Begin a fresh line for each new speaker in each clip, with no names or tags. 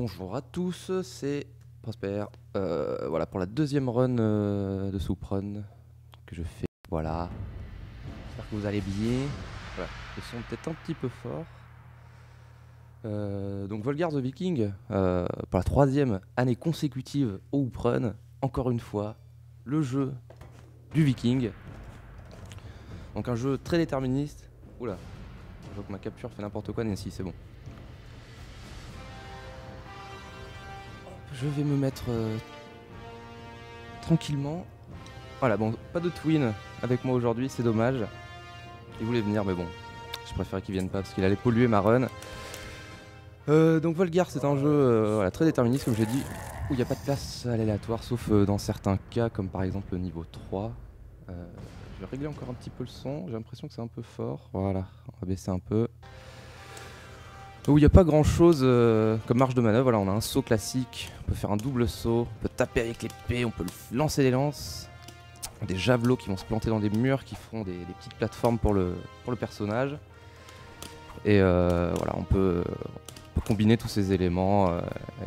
Bonjour à tous, c'est Prosper. Voilà pour la deuxième run de Souprun que je fais. Voilà. J'espère que vous allez bien. Voilà. Le son peut-être un petit peu fort. Donc Volgar the Viking, pour la troisième année consécutive au Ouprun, encore une fois, le jeu du Viking. Donc un jeu très déterministe. Oula, je vois que ma capture fait n'importe quoi, Nancy, c'est bon. Je vais me mettre tranquillement. Voilà, bon, pas de Twin avec moi aujourd'hui, c'est dommage. Il voulait venir, mais bon, je préférais qu'il vienne pas parce qu'il allait polluer ma run. Donc Volgar, c'est un jeu voilà, très déterministe, comme j'ai dit, où il n'y a pas de place à l'aléatoire, sauf dans certains cas, comme par exemple le niveau 3. Je vais régler encore un petit peu le son, j'ai l'impression que c'est un peu fort. Voilà, on va baisser un peu. Où il n'y a pas grand chose comme marge de manœuvre. Voilà, on a un saut classique, on peut faire un double saut, on peut taper avec l'épée, on peut lancer des lances. Des javelots qui vont se planter dans des murs, qui feront des petites plateformes pour le personnage. Et voilà, on peut combiner tous ces éléments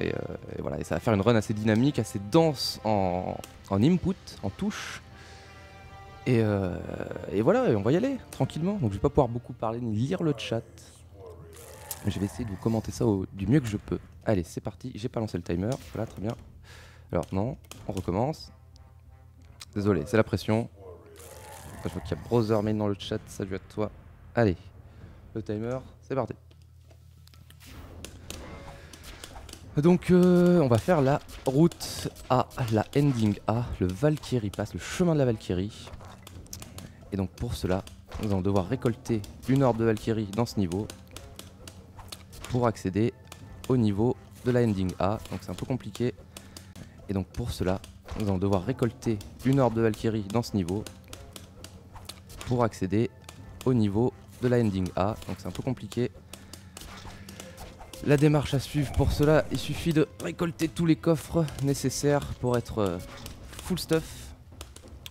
et voilà, et ça va faire une run assez dynamique, assez dense en input, en touche. Et voilà, et on va y aller tranquillement. Donc je vais pas pouvoir beaucoup parler ni lire le chat. Mais je vais essayer de vous commenter ça du mieux que je peux. Allez, c'est parti. J'ai pas lancé le timer. Voilà, très bien. Alors non, on recommence. Désolé, c'est la pression. Je vois qu'il y a Brothermain dans le chat, salut à toi. Allez, le timer, c'est parti. Donc on va faire la route A, la ending A, le Valkyrie Pass, le chemin de la Valkyrie. Et donc pour cela, nous allons devoir récolter une orbe de Valkyrie dans ce niveau pour accéder au niveau de la ending A. Donc c'est un peu compliqué. Et donc pour cela, nous allons devoir récolter une orbe de Valkyrie dans ce niveau pour accéder au niveau de la ending A. Donc c'est un peu compliqué. La démarche à suivre pour cela, il suffit de récolter tous les coffres nécessaires pour être full stuff.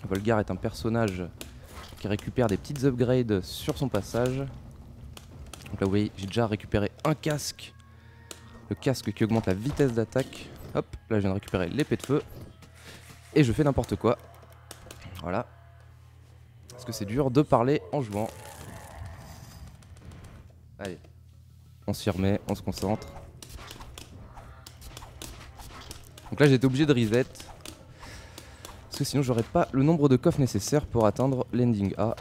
Volgar est un personnage qui récupère des petites upgrades sur son passage. Donc là vous voyez, j'ai déjà récupéré un casque. Le casque qui augmente la vitesse d'attaque. Hop, là je viens de récupérer l'épée de feu. Et je fais n'importe quoi. Voilà. Parce que c'est dur de parler en jouant. Allez. On s'y remet, on se concentre. Donc là j'ai été obligé de reset. Parce que sinon j'aurais pas le nombre de coffres nécessaires pour atteindre l'ending A.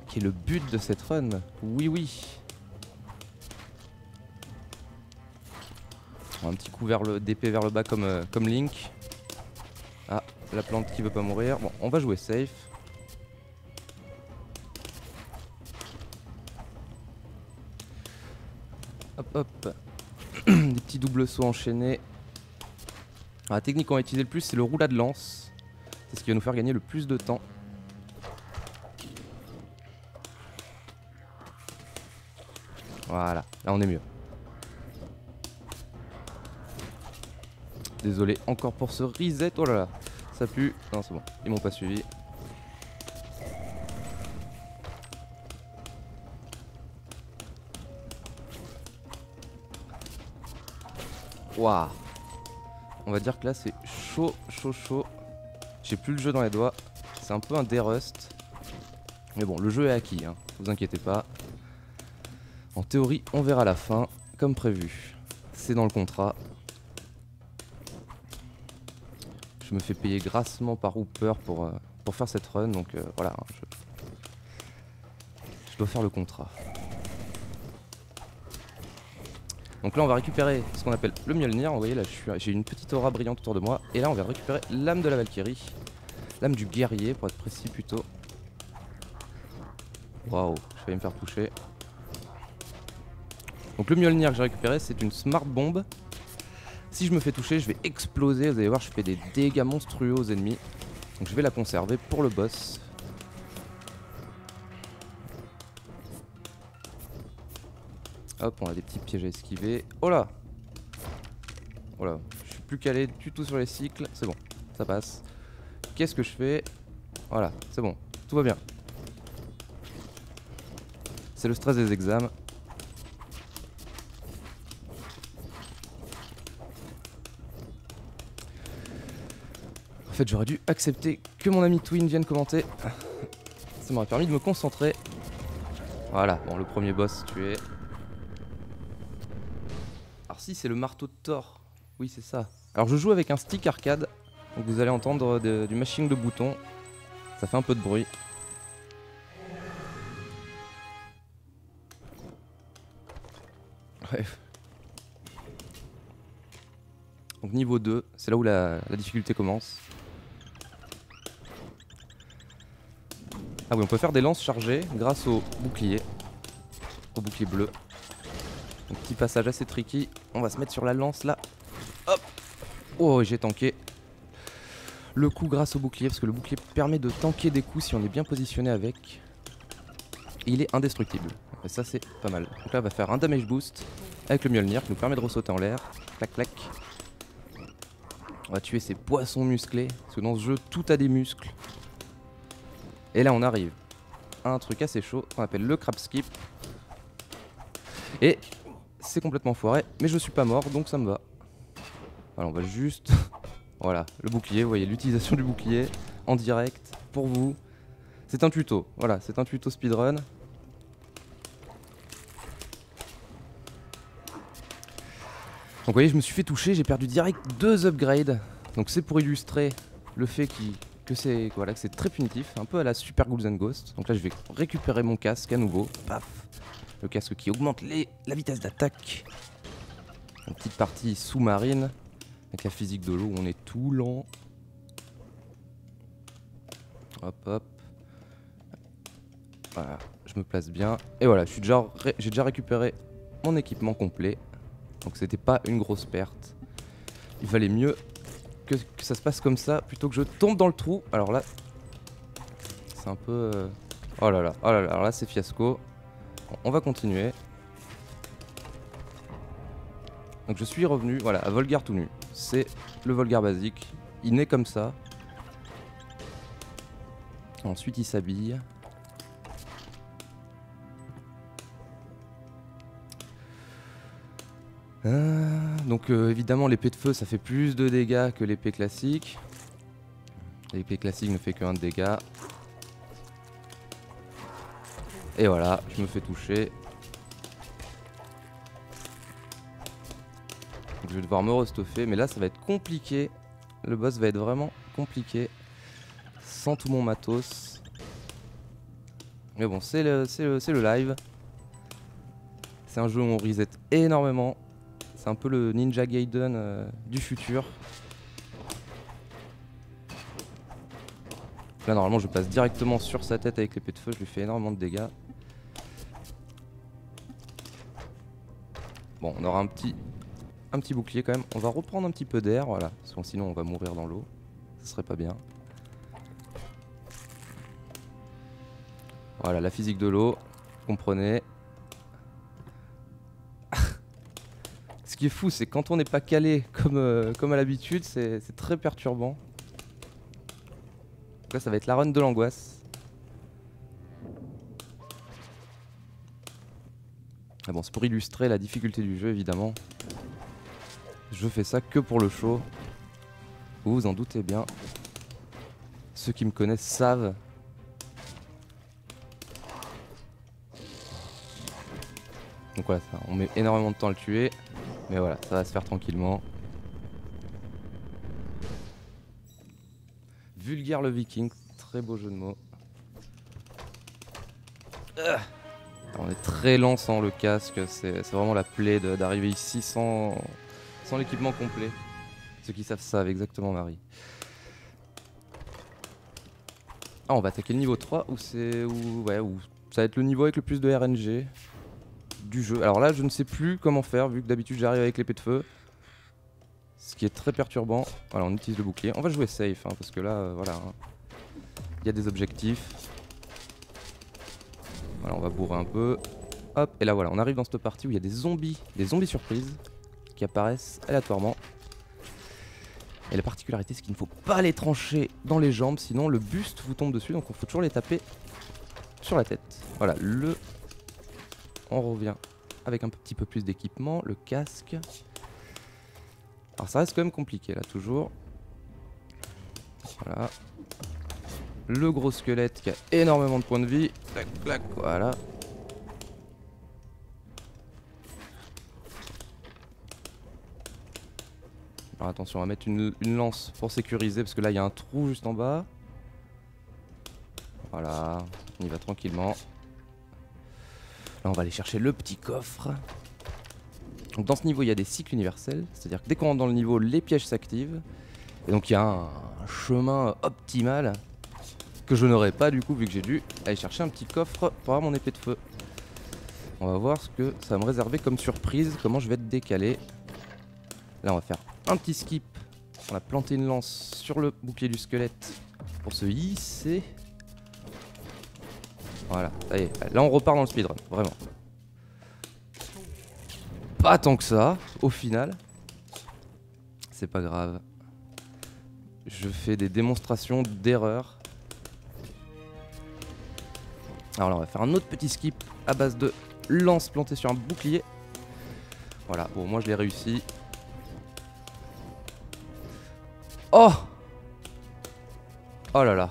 Qui est le but de cette run. Oui oui. Un petit coup d'épée vers le bas comme Link. Ah, la plante qui veut pas mourir. Bon, on va jouer safe. Hop hop. Des petits doubles sauts enchaînés. Alors, la technique qu'on va utiliser le plus, c'est le roulade lance. C'est ce qui va nous faire gagner le plus de temps. Voilà, là on est mieux. Désolé encore pour ce reset. Oh là là, ça pue. Non, c'est bon, ils m'ont pas suivi. Waouh. On va dire que là c'est chaud, chaud, chaud. J'ai plus le jeu dans les doigts. C'est un peu un dérust. Mais bon, le jeu est acquis, hein. Vous inquiétez pas. En théorie, on verra la fin, comme prévu. C'est dans le contrat. Je me fais payer grassement par Hooper pour faire cette run, donc voilà. Hein, je dois faire le contrat. Donc là on va récupérer ce qu'on appelle le Mjolnir. Vous voyez là j'ai une petite aura brillante autour de moi. Et là on va récupérer l'âme de la Valkyrie. L'âme du guerrier pour être précis plutôt. Waouh, je vais me faire toucher. Donc le Mjolnir que j'ai récupéré, c'est une smart bombe. Si je me fais toucher, je vais exploser. Vous allez voir, je fais des dégâts monstrueux aux ennemis. Donc je vais la conserver pour le boss. Hop, on a des petits pièges à esquiver. Oh là! Oh là, je suis plus calé du tout sur les cycles. C'est bon, ça passe. Qu'est-ce que je fais? Voilà, c'est bon, tout va bien. C'est le stress des examens. fait, j'aurais dû accepter que mon ami Twin vienne commenter. Ça m'aurait permis de me concentrer. Voilà, bon, le premier boss tué. Alors si, c'est le marteau de Thor. Oui, c'est ça. Alors je joue avec un stick arcade. Donc vous allez entendre du mashing de boutons. Ça fait un peu de bruit. Ouais. Donc niveau 2, c'est là où la difficulté commence. Ah oui, on peut faire des lances chargées grâce au bouclier bleu. Donc petit passage assez tricky. On va se mettre sur la lance là. Hop. Oh, j'ai tanké le coup grâce au bouclier, parce que le bouclier permet de tanker des coups si on est bien positionné avec. Et il est indestructible. Et ça c'est pas mal. Donc là on va faire un damage boost avec le Mjolnir qui nous permet de ressauter en l'air. Clac clac. On va tuer ces poissons musclés, parce que dans ce jeu tout a des muscles. Et là on arrive à un truc assez chaud qu'on appelle le crab skip. Et c'est complètement foiré, mais je suis pas mort donc ça me va. Alors on va juste... Voilà, le bouclier, vous voyez l'utilisation du bouclier en direct pour vous. C'est un tuto, voilà, c'est un tuto speedrun. Donc vous voyez, je me suis fait toucher, j'ai perdu direct 2 upgrades. Donc c'est pour illustrer le fait que c'est très punitif, un peu à la Super Ghouls and Ghosts. Donc là je vais récupérer mon casque à nouveau, paf. Le casque qui augmente la vitesse d'attaque. Une petite partie sous-marine. Avec la physique de l'eau où on est tout lent. Hop hop. Voilà, je me place bien. Et voilà, j'ai déjà récupéré mon équipement complet. Donc c'était pas une grosse perte. Il valait mieux que ça se passe comme ça plutôt que je tombe dans le trou. Alors là, c'est un peu... Oh là là, alors là c'est fiasco. Bon, on va continuer. Donc je suis revenu, voilà, à Volgar tout nu. C'est le Volgar basique. Il naît comme ça. Ensuite il s'habille. Donc évidemment l'épée de feu ça fait plus de dégâts que l'épée classique. L'épée classique ne fait que 1 de dégâts. Et voilà, je me fais toucher. Je vais devoir me restoffer, mais là ça va être compliqué. Le boss va être vraiment compliqué. Sans tout mon matos. Mais bon, c'est le live. C'est un jeu où on reset énormément. C'est un peu le Ninja Gaiden du futur. Là normalement je passe directement sur sa tête avec l'épée de feu, je lui fais énormément de dégâts. Bon, on aura un petit bouclier quand même. On va reprendre un petit peu d'air, voilà. Parce que sinon on va mourir dans l'eau. Ce serait pas bien. Voilà, la physique de l'eau, comprenez. Ce qui est fou, c'est quand on n'est pas calé comme à l'habitude, c'est très perturbant. Donc là, ça va être la run de l'angoisse. Ah bon, c'est pour illustrer la difficulté du jeu, évidemment. Je fais ça que pour le show. Vous vous en doutez bien. Ceux qui me connaissent savent. Donc voilà, ça, on met énormément de temps à le tuer. Mais voilà, ça va se faire tranquillement. Vulgaire le viking, très beau jeu de mots. On est très lent sans le casque, c'est vraiment la plaie d'arriver ici sans l'équipement complet. Ceux qui savent exactement, Marie. Ah, on va attaquer le niveau 3 où ça va être le niveau avec le plus de RNG du jeu. Alors là, je ne sais plus comment faire vu que d'habitude j'arrive avec l'épée de feu. Ce qui est très perturbant. Voilà, on utilise le bouclier. On va jouer safe hein, parce que là, voilà. Hein, il y a des objectifs. Voilà, on va bourrer un peu. Hop, et là voilà, on arrive dans cette partie où il y a des zombies surprises qui apparaissent aléatoirement. Et la particularité, c'est qu'il ne faut pas les trancher dans les jambes, sinon le buste vous tombe dessus, donc il faut toujours les taper sur la tête. Voilà, on revient avec un petit peu plus d'équipement, le casque. Alors ça reste quand même compliqué là, toujours. Voilà. Le gros squelette qui a énormément de points de vie. Clac, clac, voilà. Alors attention, on va mettre une lance pour sécuriser parce que là il y a un trou juste en bas. Voilà, on y va tranquillement. Là on va aller chercher le petit coffre. Donc dans ce niveau il y a des cycles universels, c'est-à-dire que dès qu'on rentre dans le niveau, les pièges s'activent. Et donc il y a un chemin optimal que je n'aurai pas du coup vu que j'ai dû aller chercher un petit coffre pour avoir mon épée de feu. On va voir ce que ça va me réserver comme surprise, comment je vais être décalé. Là on va faire un petit skip. On a planté une lance sur le bouclier du squelette pour se hisser. Voilà, ça y est, là on repart dans le speedrun, vraiment. Pas tant que ça, au final. C'est pas grave. Je fais des démonstrations d'erreurs. Alors là on va faire un autre petit skip à base de lance plantée sur un bouclier. Voilà, bon moi je l'ai réussi. Oh! Oh là là.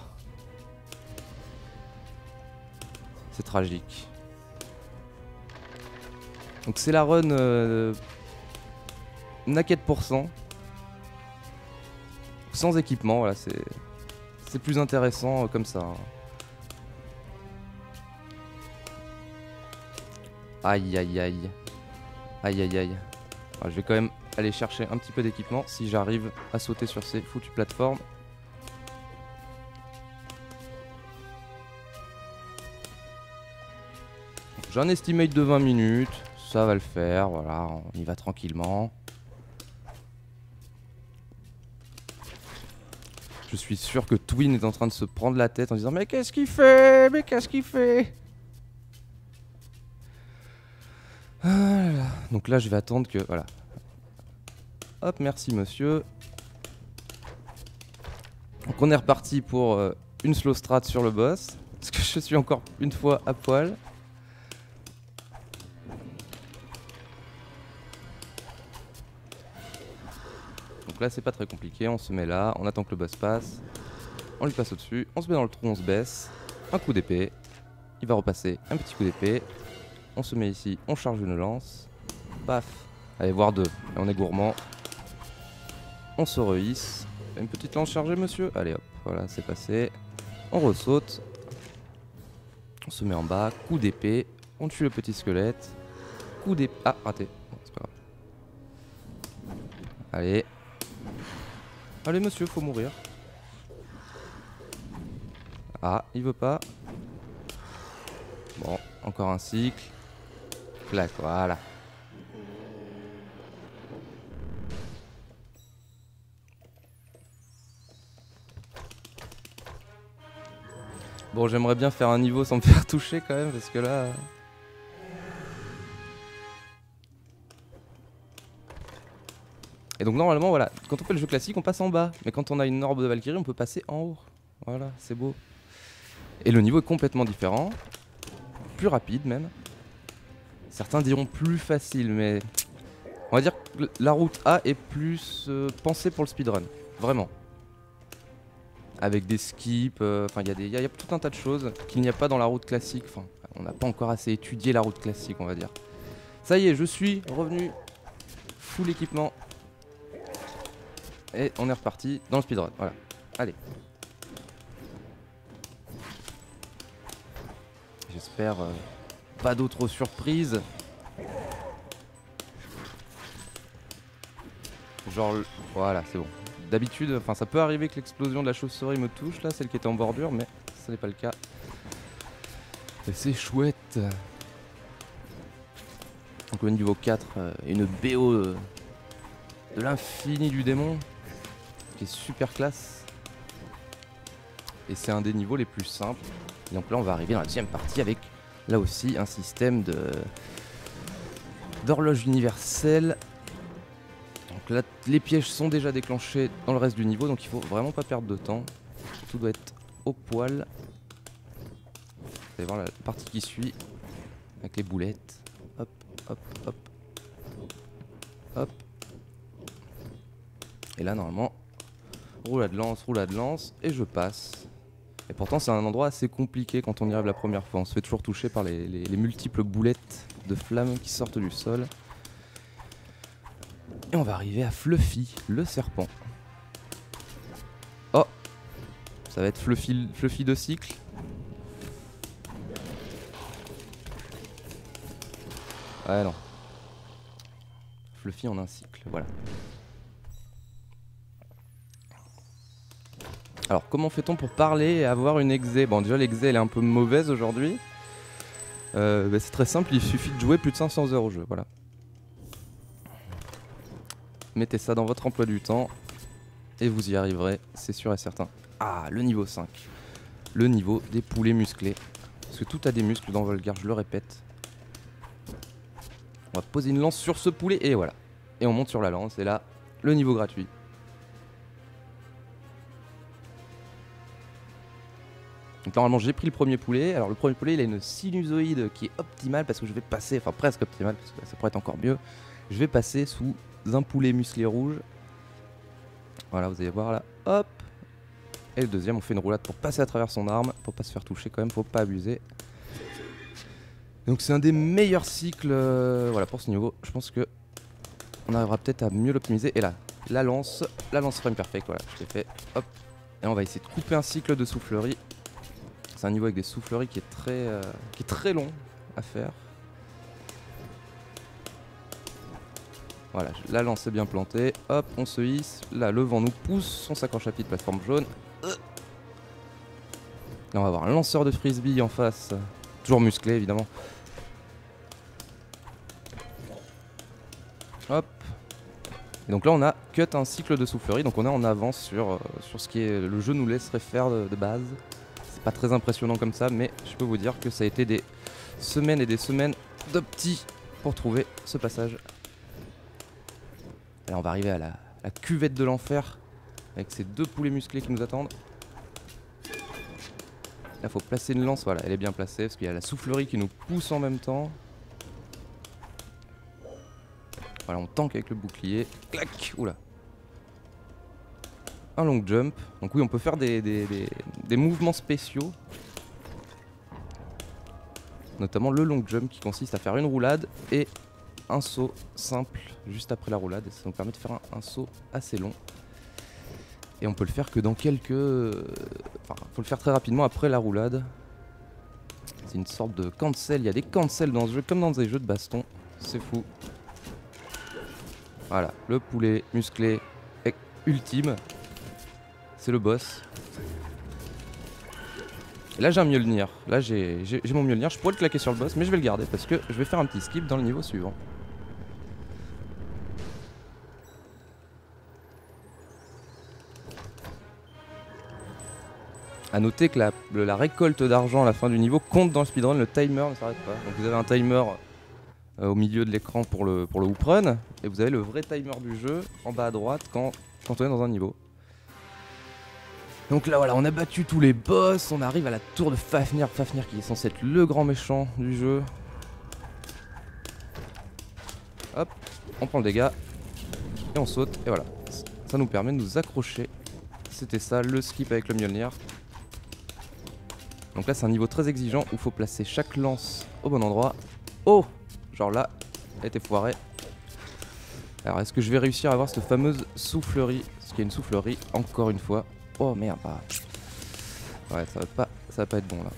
C'est tragique. Donc c'est la run Naked %. Sans équipement, voilà, c'est plus intéressant comme ça. Aïe aïe aïe. Aïe aïe aïe. Alors, je vais quand même aller chercher un petit peu d'équipement si j'arrive à sauter sur ces foutues plateformes. J'ai un estimate de 20 minutes, ça va le faire, voilà, on y va tranquillement. Je suis sûr que Twin est en train de se prendre la tête en disant mais qu'est-ce qu'il fait? Mais qu'est-ce qu'il fait? Voilà. Donc là je vais attendre que... Voilà. Hop, merci monsieur. Donc on est reparti pour une slow strat sur le boss. Parce que je suis encore une fois à poil. Donc là c'est pas très compliqué, on se met là, on attend que le boss passe. On lui passe au-dessus, on se met dans le trou, on se baisse. Un coup d'épée. Il va repasser, un petit coup d'épée. On se met ici, on charge une lance. Paf. Allez, voire deux. Et on est gourmand. On se rehisse. Une petite lance chargée, monsieur. Allez, hop. Voilà, c'est passé. On ressaute. On se met en bas. Coup d'épée. On tue le petit squelette. Coup d'épée. Ah, raté. Bon, c'est pas grave. Allez. Allez, monsieur, faut mourir. Ah, il veut pas. Bon, encore un cycle. Clac, voilà. Bon, j'aimerais bien faire un niveau sans me faire toucher quand même, parce que là... Et donc normalement, voilà, quand on fait le jeu classique, on passe en bas. Mais quand on a une orbe de Valkyrie, on peut passer en haut. Voilà, c'est beau. Et le niveau est complètement différent. Plus rapide même. Certains diront plus facile, mais... On va dire que la route A est plus pensée pour le speedrun. Vraiment. Avec des skips, enfin il y a tout un tas de choses qu'il n'y a pas dans la route classique. Enfin, on n'a pas encore assez étudié la route classique, on va dire. Ça y est, je suis revenu. Full équipement. Et on est reparti dans le speedrun, voilà. Allez. J'espère pas d'autres surprises. Genre, voilà, c'est bon. D'habitude, enfin ça peut arriver que l'explosion de la chauve-souris me touche là, celle qui était en bordure, mais ce n'est pas le cas. Et c'est chouette. Donc le niveau 4, une BO de l'infini du démon, qui est super classe. Et c'est un des niveaux les plus simples. Et donc là on va arriver dans la deuxième partie avec là aussi un système d'horloge universelle. Donc là les pièges sont déjà déclenchés dans le reste du niveau, donc il faut vraiment pas perdre de temps. Tout doit être au poil. Vous allez voir la partie qui suit avec les boulettes. Hop, hop, hop. Hop. Et là normalement roulade lance, et je passe. Et pourtant c'est un endroit assez compliqué quand on y arrive la première fois. On se fait toujours toucher par les multiples boulettes de flammes qui sortent du sol. Et on va arriver à Fluffy, le serpent. Oh, ça va être Fluffy de cycle. Ouais non. Fluffy en un cycle, voilà. Alors comment fait-on pour parler et avoir une exé? Bon déjà l'exé elle est un peu mauvaise aujourd'hui. C'est très simple, il suffit de jouer plus de 500 heures au jeu, voilà. Mettez ça dans votre emploi du temps et vous y arriverez, c'est sûr et certain. Ah, le niveau 5. Le niveau des poulets musclés. Parce que tout a des muscles dans Volgarth, je le répète. On va poser une lance sur ce poulet et voilà. Et on monte sur la lance et là, le niveau gratuit. Donc normalement j'ai pris le premier poulet. Alors le premier poulet il a une sinusoïde qui est optimale parce que je vais passer, enfin presque optimale parce que ça pourrait être encore mieux. Je vais passer sous un poulet musclé rouge. Voilà, vous allez voir là, hop. Et le deuxième on fait une roulade pour passer à travers son arme, pour pas se faire toucher quand même, faut pas abuser. Donc c'est un des meilleurs cycles voilà, pour ce niveau. Je pense que on arrivera peut-être à mieux l'optimiser. Et là, la lance frame perfect, voilà, je l'ai fait, hop. Et on va essayer de couper un cycle de soufflerie. C'est un niveau avec des souffleries qui est très long à faire. Voilà, la lance est bien plantée. Hop, on se hisse. Là, le vent nous pousse. On s'accroche à petite plateforme jaune. Là, on va avoir un lanceur de frisbee en face. Toujours musclé, évidemment. Hop. Et donc là, on a cut un cycle de soufflerie. Donc on est en avance sur ce qui est le jeu nous laisserait faire de base. C'est pas très impressionnant comme ça, mais je peux vous dire que ça a été des semaines et des semaines d'opti pour trouver ce passage. Là on va arriver à la cuvette de l'enfer avec ces deux poulets musclés qui nous attendent. Là faut placer une lance, voilà, elle est bien placée parce qu'il y a la soufflerie qui nous pousse en même temps. Voilà, on tank avec le bouclier. Clac. Oula. Un long jump. Donc oui, on peut faire des mouvements spéciaux. Notamment le long jump qui consiste à faire une roulade et un saut simple juste après la roulade. Et ça nous permet de faire un saut assez long. Et on peut le faire que dans quelques... Enfin, faut le faire très rapidement après la roulade. C'est une sorte de cancel. Il y a des cancels dans ce jeu comme dans des jeux de baston. C'est fou. Voilà, le poulet musclé ultime. C'est le boss. Et là j'ai un Mjolnir. Là j'ai mon Mjolnir. Je pourrais le claquer sur le boss, mais je vais le garder parce que je vais faire un petit skip dans le niveau suivant. A noter que la récolte d'argent à la fin du niveau compte dans le speedrun. Le timer ne s'arrête pas. Donc vous avez un timer au milieu de l'écran pour le hoop run. Et vous avez le vrai timer du jeu en bas à droite quand on est dans un niveau. Donc là voilà, on a battu tous les boss, on arrive à la tour de Fafnir. Fafnir qui est censé être le grand méchant du jeu. Hop, on prend le dégât et on saute et voilà. Ça nous permet de nous accrocher. C'était ça, le skip avec le Mjolnir. Donc là c'est un niveau très exigeant où il faut placer chaque lance au bon endroit. Oh, genre là, elle était foirée. Alors est-ce que je vais réussir à avoir cette fameuse soufflerie? Parce qu'il y a une soufflerie encore une fois. Oh merde, ah. Ouais, ça va pas être bon là.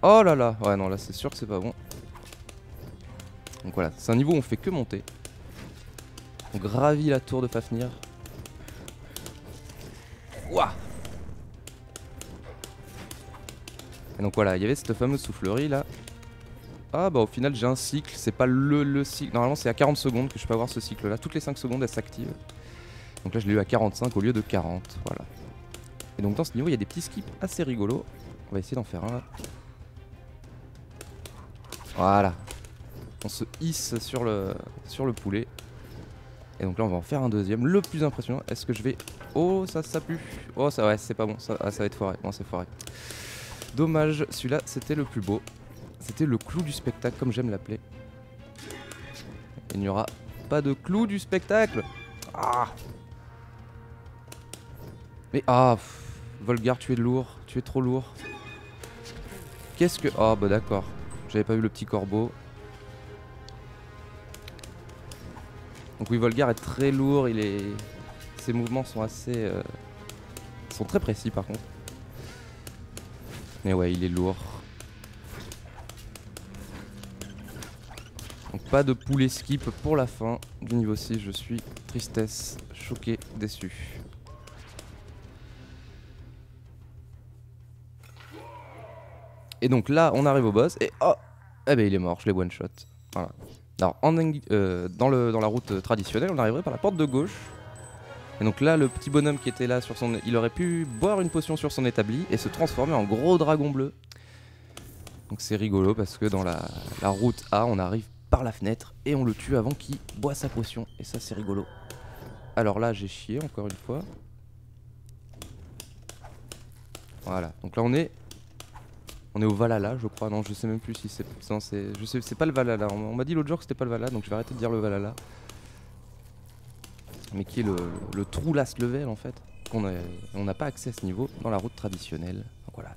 Oh là là, ouais non là c'est sûr que c'est pas bon. Donc voilà, c'est un niveau où on fait que monter. On gravit la tour de Fafnir. Ouah. Et donc voilà, il y avait cette fameuse soufflerie là. Ah bah au final j'ai un cycle, c'est pas le cycle. Normalement c'est à 40 secondes que je peux avoir ce cycle là. Toutes les 5 secondes elle s'active. Donc là je l'ai eu à 45 au lieu de 40, voilà. Et donc dans ce niveau il y a des petits skips assez rigolos. On va essayer d'en faire un là. Voilà. On se hisse sur le poulet. Et donc là on va en faire un deuxième. Le plus impressionnant, est-ce que je vais... Oh ça pue. Oh ça ouais c'est pas bon, ça va être foiré. Non c'est foiré. Dommage, celui-là c'était le plus beau. C'était le clou du spectacle comme j'aime l'appeler. Il n'y aura pas de clou du spectacle. Ah. Mais ah, Volgar, tu es lourd, tu es trop lourd. Qu'est-ce que... Oh bah d'accord, j'avais pas vu le petit corbeau. Donc oui, Volgar est très lourd, ses mouvements sont assez... sont très précis par contre. Mais ouais, il est lourd. Donc pas de poulet skip pour la fin du niveau 6, je suis tristesse, choqué, déçu. Et donc là, on arrive au boss et oh, eh ben il est mort, je l'ai one shot. Voilà. Alors dans la route traditionnelle, on arriverait par la porte de gauche. Et donc là, le petit bonhomme qui était là sur son, il aurait pu boire une potion sur son établi et se transformer en gros dragon bleu. Donc c'est rigolo parce que dans la route A, on arrive par la fenêtre et on le tue avant qu'il boit sa potion. Et ça, c'est rigolo. Alors là, j'ai chié encore une fois. Voilà. Donc là, on est au Valhalla, je crois. Non, je sais même plus si c'est... Non, c'est pas le Valhalla. On m'a dit l'autre jour que c'était pas le Valhalla, donc je vais arrêter de dire le Valhalla. Mais qui est le trou last level en fait. On n'a pas accès à ce niveau dans la route traditionnelle. Donc voilà.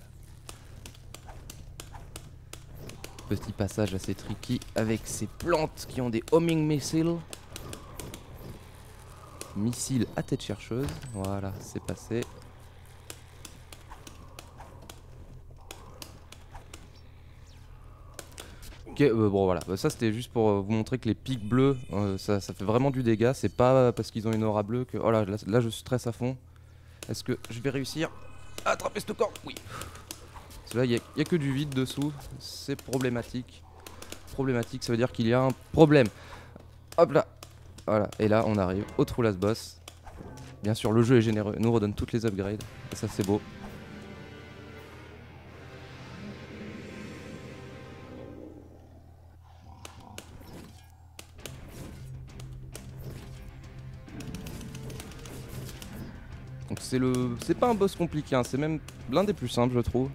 Petit passage assez tricky avec ces plantes qui ont des homing missiles. Missiles à tête chercheuse. Voilà, c'est passé. Ok, bon voilà, ça c'était juste pour vous montrer que les pics bleus, ça fait vraiment du dégât. C'est pas parce qu'ils ont une aura bleue que... Oh là, là je stresse à fond. Est-ce que je vais réussir à attraper ce corps? Oui. Parce que là, il n'y a que du vide dessous. C'est problématique. Problématique, ça veut dire qu'il y a un problème. Hop là. Voilà. Et là, on arrive au trou last boss. Bien sûr, le jeu est généreux. Il nous redonne toutes les upgrades. Et ça, c'est beau. Donc c'est pas un boss compliqué, hein. C'est même l'un des plus simples, je trouve.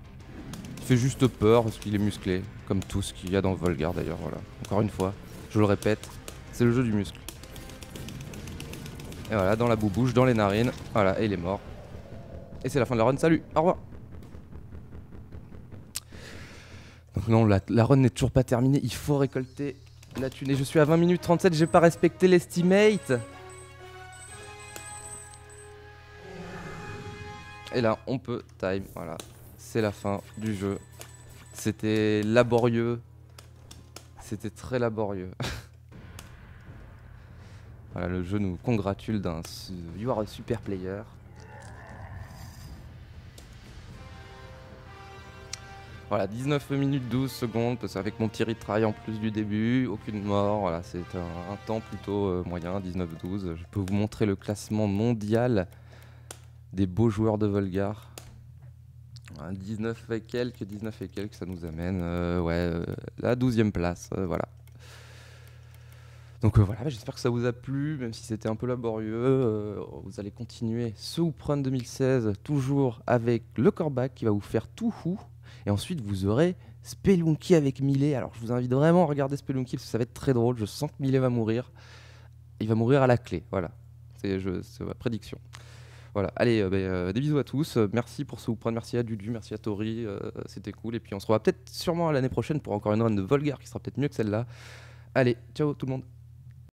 Il fait juste peur parce qu'il est musclé, comme tout ce qu'il y a dans Volgar d'ailleurs. Voilà. Encore une fois, je le répète, c'est le jeu du muscle. Et voilà, dans la boubouche, dans les narines. Voilà, et il est mort. Et c'est la fin de la run. Salut, au revoir. Donc non, la run n'est toujours pas terminée. Il faut récolter la thune. Et je suis à 20 minutes 37, j'ai pas respecté l'estimate. Et là, on peut time. Voilà, c'est la fin du jeu. C'était laborieux. C'était très laborieux. Voilà, le jeu nous congratule d'un You are a super player. Voilà, 19 minutes 12 secondes, parce qu'avec mon petit retry en plus du début, aucune mort, voilà, c'est un temps plutôt moyen, 19-12. Je peux vous montrer le classement mondial des beaux joueurs de Volgar. 19 et quelques, ça nous amène la 12e place, voilà. Donc voilà, j'espère que ça vous a plu, même si c'était un peu laborieux. Vous allez continuer ce Ouprun 2016, toujours avec le Corbac qui va vous faire tout fou. Et ensuite, vous aurez Spelunky avec Millet. Alors, je vous invite vraiment à regarder Spelunky parce que ça va être très drôle. Je sens que Millet va mourir. Il va mourir à la clé, voilà. C'est ma prédiction. Voilà, allez, des bisous à tous. Merci pour ce Ouprun, merci à Dudu, merci à Tori. C'était cool. Et puis, on se revoit peut-être sûrement à l'année prochaine pour encore une run de Volgar qui sera peut-être mieux que celle-là. Allez, ciao tout le monde.